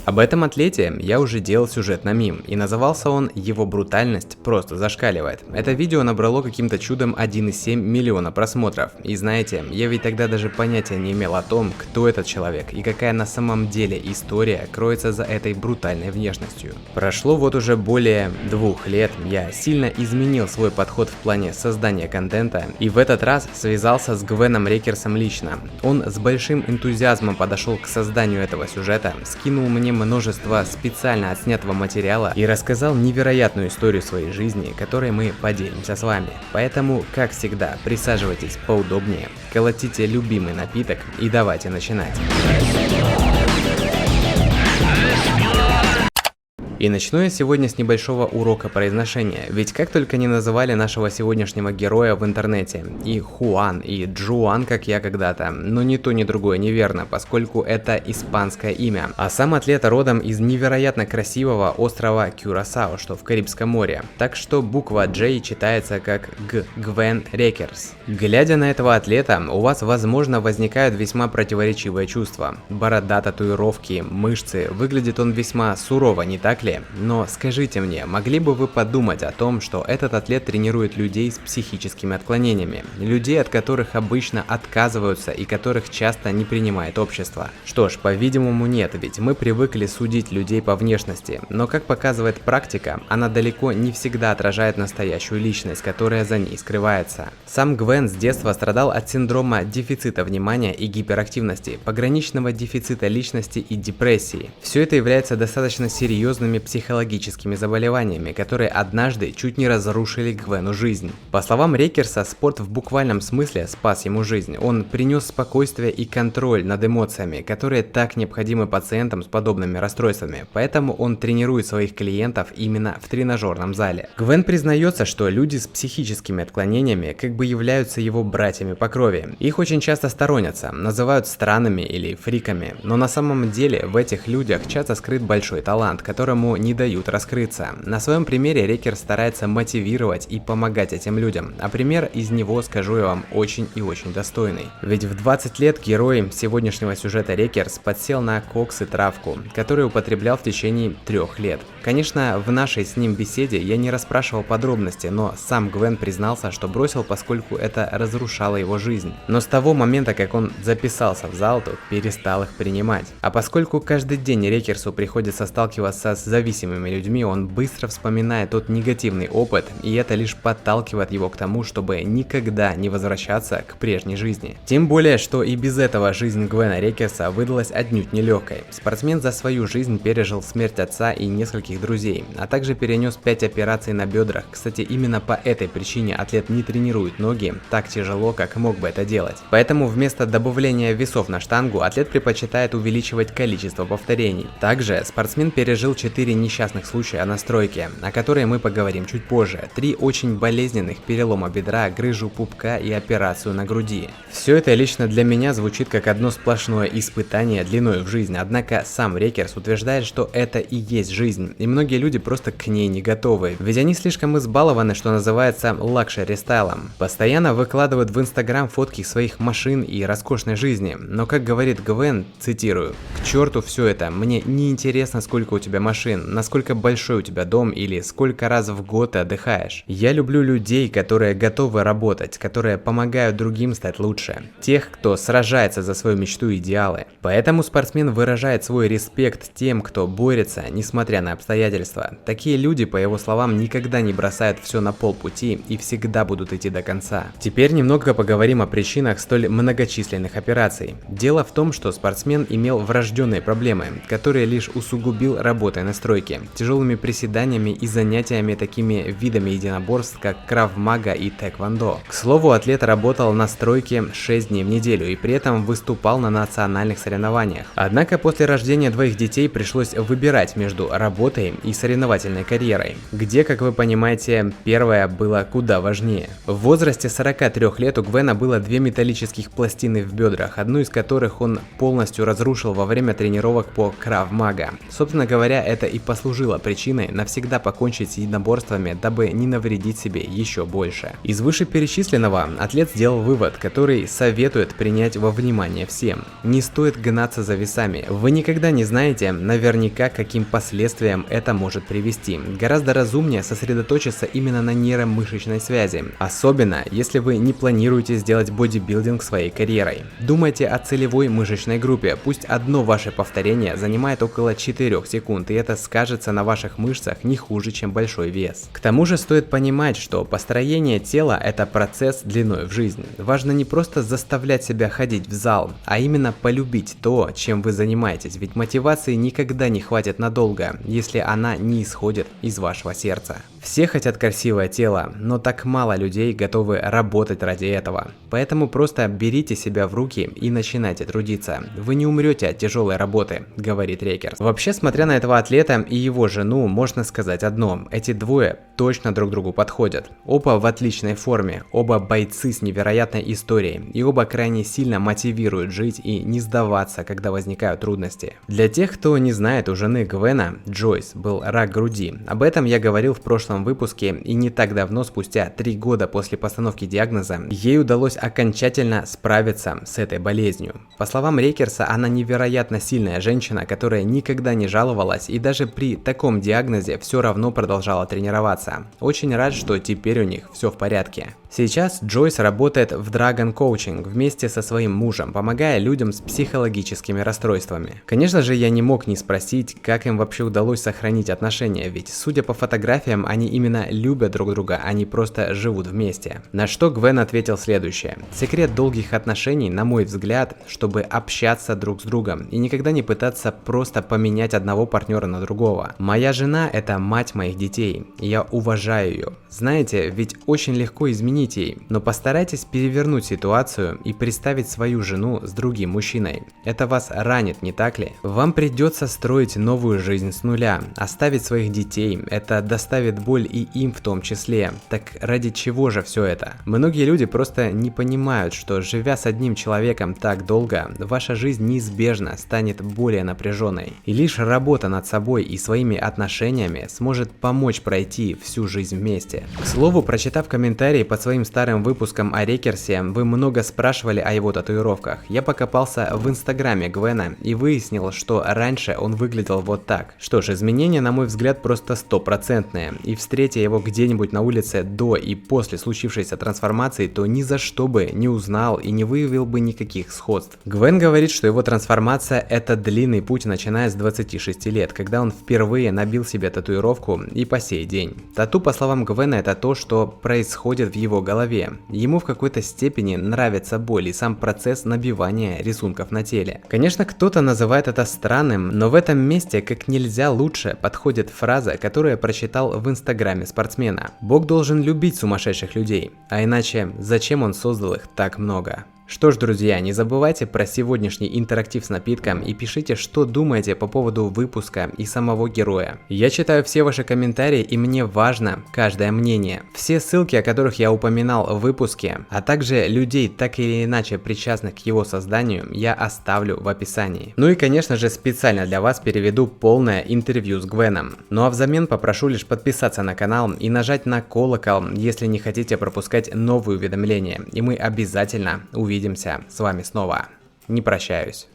Об этом атлете я уже делал сюжет на мим, и назывался он «Его брутальность просто зашкаливает». Это видео набрало каким-то чудом 1,7 миллиона просмотров. И знаете, я ведь тогда даже понятия не имел о том, кто этот человек и какая на самом деле история кроется за этой брутальной внешностью. Прошло вот уже более 2 лет, я сильно изменил свой подход в плане создания контента, и в этот раз связался с Гвеном Рекерсом лично. Он с большим энтузиазмом подошел к созданию этого сюжета, скинул мне множество специально отснятого материала и рассказал невероятную историю своей жизни, которой мы поделимся с вами. Поэтому, как всегда, присаживайтесь поудобнее, колотите любимый напиток и давайте начинать. И начну я сегодня с небольшого урока произношения, ведь как только не называли нашего сегодняшнего героя в интернете, и Хуан, и Джуан, как я когда-то, но ни то, ни другое неверно, поскольку это испанское имя, а сам атлет родом из невероятно красивого острова Кюрасао, что в Карибском море, так что буква J читается как Г, Гвен Рекерс. Глядя на этого атлета, у вас, возможно, возникают весьма противоречивые чувства. Борода, татуировки, мышцы, выглядит он весьма сурово, не так ли? Но скажите мне, могли бы вы подумать о том, что этот атлет тренирует людей с психическими отклонениями, людей, от которых обычно отказываются и которых часто не принимает общество? Что ж, по-видимому нет, ведь мы привыкли судить людей по внешности, но как показывает практика, она далеко не всегда отражает настоящую личность, которая за ней скрывается. Сам Гвен с детства страдал от синдрома дефицита внимания и гиперактивности, пограничного дефицита личности и депрессии. Все это является достаточно серьезными психологическими заболеваниями, которые однажды чуть не разрушили Гвену жизнь. По словам Рекерса, спорт в буквальном смысле спас ему жизнь. Он принес спокойствие и контроль над эмоциями, которые так необходимы пациентам с подобными расстройствами, поэтому он тренирует своих клиентов именно в тренажерном зале. Гвен признается, что люди с психическими отклонениями как бы являются его братьями по крови. Их очень часто сторонятся, называют странными или фриками, но на самом деле в этих людях часто скрыт большой талант, которому не дают раскрыться. На своем примере Рекерс старается мотивировать и помогать этим людям, а пример из него, скажу я вам, очень и очень достойный. Ведь в 20 лет герой сегодняшнего сюжета Рекерс подсел на кокс и травку, который употреблял в течение 3 лет. Конечно, в нашей с ним беседе я не расспрашивал подробности, но сам Гвен признался, что бросил, поскольку это разрушало его жизнь. Но с того момента, как он записался в зал, то перестал их принимать. А поскольку каждый день Рекерсу приходится сталкиваться с зависимыми людьми, он быстро вспоминает тот негативный опыт, и это лишь подталкивает его к тому, чтобы никогда не возвращаться к прежней жизни. Тем более, что и без этого жизнь Гвена Рекерса выдалась отнюдь нелегкой. Спортсмен за свою жизнь пережил смерть отца и нескольких друзей, а также перенес 5 операций на бедрах. Кстати, именно по этой причине атлет не тренирует ноги так тяжело, как мог бы это делать. Поэтому вместо добавления весов на штангу, атлет предпочитает увеличивать количество повторений. Также спортсмен пережил 4 несчастных случая на стройке, о которой мы поговорим чуть позже, 3 очень болезненных перелома бедра, грыжу пупка и операцию на груди. Все это лично для меня звучит как одно сплошное испытание длиной в жизнь, однако сам Рекерс утверждает, что это и есть жизнь, и многие люди просто к ней не готовы, ведь они слишком избалованы, что называется, лакшери стайлом. Постоянно выкладывают в Инстаграм фотки своих машин и роскошной жизни, но как говорит Гвен, цитирую: «К черту все это, мне не интересно, сколько у тебя машин, насколько большой у тебя дом или сколько раз в год ты отдыхаешь. Я люблю людей, которые готовы работать, которые помогают другим стать лучше, тех, кто сражается за свою мечту и идеалы». Поэтому спортсмен выражает свой респект тем, кто борется, несмотря на обстоятельства. Такие люди, по его словам, никогда не бросают все на полпути и всегда будут идти до конца. Теперь немного поговорим о причинах столь многочисленных операций. Дело в том, что спортсмен имел врожденные проблемы, которые лишь усугубил работой на стройке, тяжелыми приседаниями и занятиями такими видами единоборств, как крав-мага и тэквондо. К слову, атлет работал на стройке 6 дней в неделю и при этом выступал на национальных соревнованиях. Однако после рождения 2 детей пришлось выбирать между работой работой и соревновательной карьерой, где, как вы понимаете, первое было куда важнее. В возрасте 43 лет у Гвена было 2 металлических пластины в бедрах, одну из которых он полностью разрушил во время тренировок по Крав-Мага. Собственно говоря, это и послужило причиной навсегда покончить с единоборствами, дабы не навредить себе еще больше. Из вышеперечисленного атлет сделал вывод, который советует принять во внимание всем. Не стоит гнаться за весами. Вы никогда не знаете наверняка, к каким последствиям это может привести. Гораздо разумнее сосредоточиться именно на нейромышечной связи, особенно если вы не планируете сделать бодибилдинг своей карьерой. Думайте о целевой мышечной группе. Пусть одно ваше повторение занимает около 4 секунд, и это скажется на ваших мышцах не хуже, чем большой вес. К тому же стоит понимать, что построение тела – это процесс длиной в жизнь. Важно не просто заставлять себя ходить в зал, а именно полюбить то, чем вы занимаетесь, ведь мотивации никогда не хватит надолго, если она не исходит из вашего сердца. Все хотят красивое тело, но так мало людей готовы работать ради этого. Поэтому просто берите себя в руки и начинайте трудиться. Вы не умрете от тяжелой работы, говорит Рекерс. Вообще, смотря на этого атлета и его жену, можно сказать одно: эти двое точно друг другу подходят. Оба в отличной форме, оба бойцы с невероятной историей, и оба крайне сильно мотивируют жить и не сдаваться, когда возникают трудности. Для тех, кто не знает, у жены Гвена, Джойс, был рак груди. Об этом я говорил в прошлом выпуске, и не так давно, спустя 3 года после постановки диагноза, ей удалось окончательно справиться с этой болезнью. По словам Рекерса, она невероятно сильная женщина, которая никогда не жаловалась и даже при таком диагнозе все равно продолжала тренироваться. Очень рад, что теперь у них все в порядке. Сейчас Джойс работает в Dragon Coaching вместе со своим мужем, помогая людям с психологическими расстройствами. Конечно же, я не мог не спросить, как им вообще удалось сохранить отношения, ведь, судя по фотографиям, они именно любят друг друга, а не просто живут вместе. На что Гвен ответил следующее: секрет долгих отношений, на мой взгляд, чтобы общаться друг с другом и никогда не пытаться просто поменять одного партнера на другого. Моя жена – это мать моих детей, и я уважаю ее. Знаете, ведь очень легко изменить ей, но постарайтесь перевернуть ситуацию и представить свою жену с другим мужчиной. Это вас ранит, не так ли? Вам придется строить новую жизнь с нуля, оставить своих детей, это доставит боль и им в том числе. Так ради чего же все это? Многие люди просто не понимают, что, живя с одним человеком так долго, ваша жизнь неизбежно станет более напряженной. И лишь работа над собой и своими отношениями сможет помочь пройти всю жизнь вместе. К слову, прочитав комментарии под своим старым выпуском о Рекерсе, вы много спрашивали о его татуировках. Я покопался в инстаграме Гвена и выяснил, что раньше он выглядел вот так. Что ж, изменения, на мой взгляд, просто стопроцентные. И встретя его где-нибудь на улице до и после случившейся трансформации, то ни за что бы не узнал и не выявил бы никаких сходств. Гвен говорит, что его трансформация – это длинный путь, начиная с 26 лет, когда он впервые набил себе татуировку, и по сей день. Тату, по словам Гвена, это то, что происходит в его голове. Ему в какой-то степени нравится боль и сам процесс набивания рисунков на теле. Конечно, кто-то называет это странным, но в этом месте как нельзя лучше подходит фраза, которую я прочитал в инстаграме спортсмена. Бог должен любить сумасшедших людей, а иначе зачем он создал их так много? Что ж, друзья, не забывайте про сегодняшний интерактив с напитком и пишите, что думаете по поводу выпуска и самого героя. Я читаю все ваши комментарии, и мне важно каждое мнение. Все ссылки, о которых я упоминал в выпуске, а также людей, так или иначе причастных к его созданию, я оставлю в описании. Ну и, конечно же, специально для вас переведу полное интервью с Гвеном. Ну а взамен попрошу лишь подписаться на канал и нажать на колокол, если не хотите пропускать новые уведомления, и мы обязательно увидимся с вами снова. Не прощаюсь.